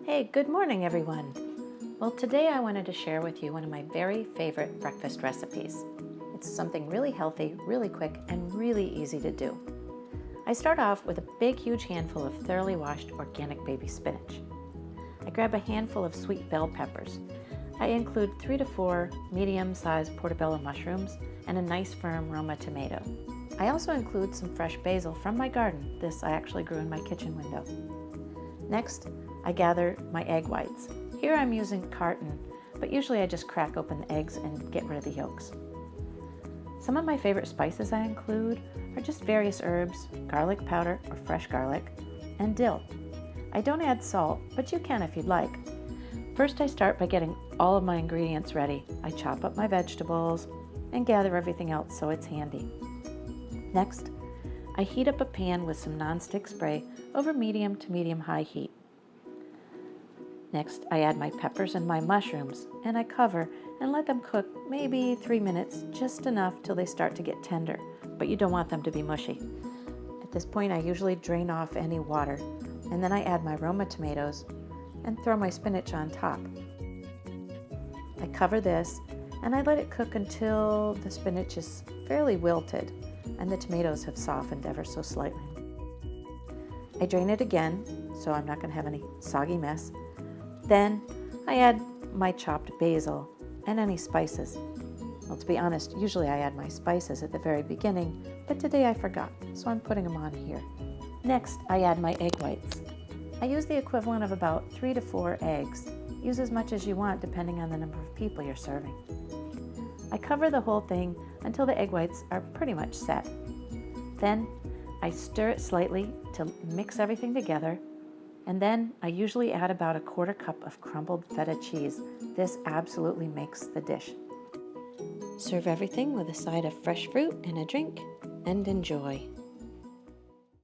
Hey, good morning everyone. Well, today I wanted to share with you one of my very favorite breakfast recipes. It's something really healthy, really quick, and really easy to do. I start off with a big, huge handful of thoroughly washed organic baby spinach. I grab a handful of sweet bell peppers. I include 3 to 4 medium-sized portobello mushrooms and a nice firm Roma tomato. I also include some fresh basil from my garden. This I actually grew in my kitchen window. Next, I gather my egg whites. Here I'm using carton, but usually I just crack open the eggs and get rid of the yolks. Some of my favorite spices I include are just various herbs, garlic powder or fresh garlic, and dill. I don't add salt, but you can if you'd like. First, I start by getting all of my ingredients ready. I chop up my vegetables and gather everything else so it's handy. Next, I heat up a pan with some nonstick spray over medium to medium-high heat. Next, I add my peppers and my mushrooms, and I cover and let them cook maybe 3 minutes, just enough till they start to get tender, but you don't want them to be mushy. At this point, I usually drain off any water, and then I add my Roma tomatoes and throw my spinach on top. I cover this, and I let it cook until the spinach is fairly wilted and the tomatoes have softened ever so slightly. I drain it again, so I'm not going to have any soggy mess. Then I add my chopped basil and any spices. Well, to be honest, usually I add my spices at the very beginning, but today I forgot, so I'm putting them on here. Next, I add my egg whites. I use the equivalent of about 3 to 4 eggs. Use as much as you want depending on the number of people you're serving. I cover the whole thing until the egg whites are pretty much set. Then I stir it slightly to mix everything together, and then I usually add about 1/4 cup of crumbled feta cheese. This absolutely makes the dish. Serve everything with a side of fresh fruit and a drink, and enjoy.